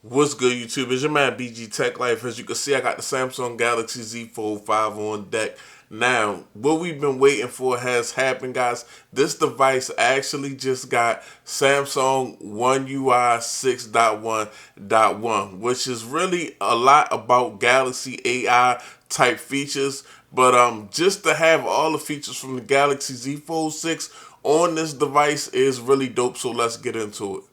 What's good, YouTube? It's your man BG Tech Life. As you can see, I got the Samsung Galaxy Z Fold 5 on deck. Now, what we've been waiting for has happened, guys. This device actually just got Samsung One UI 6.1.1, which is really a lot about Galaxy AI type features. But just to have all the features from the Galaxy Z Fold 6 on this device is really dope. So let's get into it.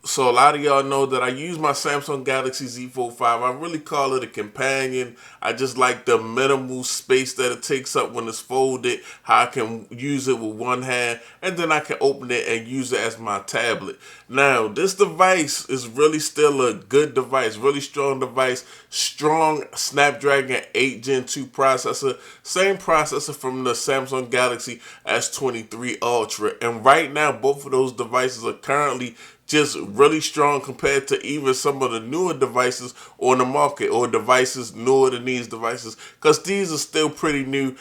So a lot of y'all know that I use my Samsung Galaxy Z Fold 5. I really call it a companion. I just like the minimal space that it takes up when it's folded, how I can use it with one hand, and then I can open it and use it as my tablet. Now, this device is really still a good device, really strong device, strong Snapdragon 8 Gen 2 processor, same processor from the Samsung Galaxy S23 Ultra. And right now, both of those devices are currently just really strong compared to even some of the newer devices on the market, or devices newer than these devices, because these are still pretty new.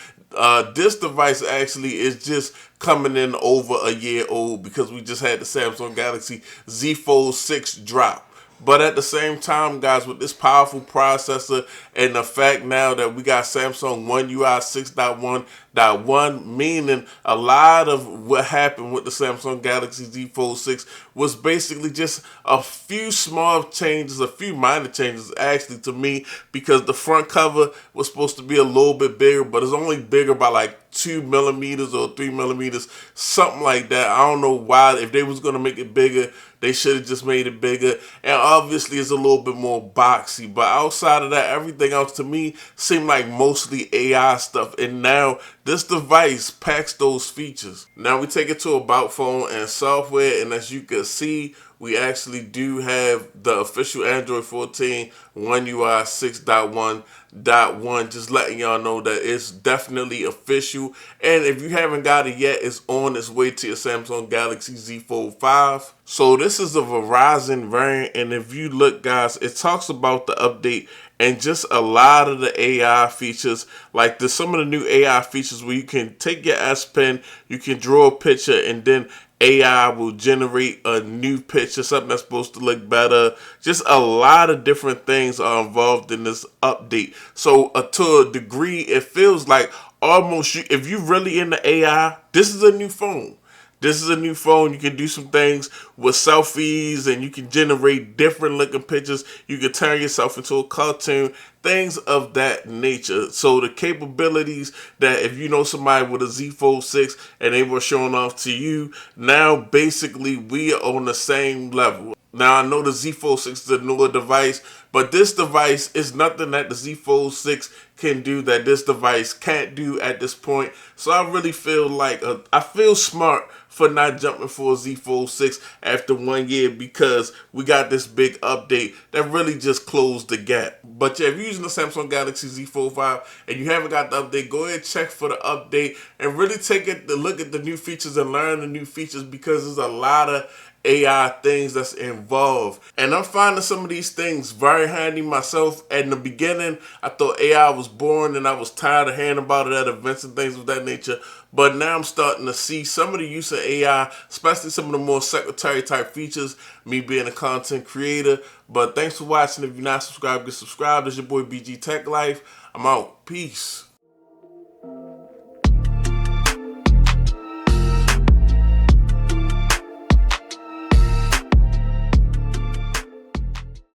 This device actually is just coming in over a year old because we just had the Samsung Galaxy Z Fold 6 drop. But at the same time, guys, with this powerful processor and the fact now that we got Samsung One UI 6.1.1, meaning a lot of what happened with the Samsung Galaxy Z Fold 6 was basically just a few small changes, a few minor changes actually to me, because the front cover was supposed to be a little bit bigger, but it's only bigger by like 2 millimeters or 3 millimeters, something like that. I don't know why. If they was going to make it bigger, they should have just made it bigger. And obviously it's a little bit more boxy, but outside of that, everything else to me seemed like mostly AI stuff. And now this device packs those features. Now we take it to About Phone and software, and as you can see, we actually do have the official Android 14 One UI 6.1.1, just letting y'all know that it's definitely official. And if you haven't got it yet, it's on its way to your Samsung Galaxy Z Fold 5. So this is a Verizon variant, and if you look, guys, it talks about the update and just a lot of the AI features, like some of the new AI features where you can take your S Pen, you can draw a picture, and then AI will generate a new picture, something that's supposed to look better. Just a lot of different things are involved in this update. So to a degree, it feels like almost, if you really into AI, this is a new phone. This is a new phone. You can do some things with selfies, and you can generate different looking pictures. You can turn yourself into a cartoon, things of that nature. So the capabilities that if you know somebody with a Z Fold 6 and they were showing off to you, now basically we are on the same level. Now, I know the Z Fold 6 is a newer device, but this device is nothing that the Z Fold 6 can do that this device can't do at this point. So I really feel like, I feel smart for not jumping for a Z Fold 6 after 1 year, because we got this big update that really just closed the gap. But yeah, if you're using the Samsung Galaxy Z Fold 5 and you haven't got the update, go ahead and check for the update and really take a look at the new features and learn the new features, because there's a lot of AI things that's involved. And I'm finding some of these things very handy myself. In the beginning, I thought AI was boring and I was tired of hearing about it at events and things of that nature. But now I'm starting to see some of the use of AI, especially some of the more secretary type features, me being a content creator. But thanks for watching. If you're not subscribed, get subscribed. It's your boy BG Tech Life. I'm out. Peace.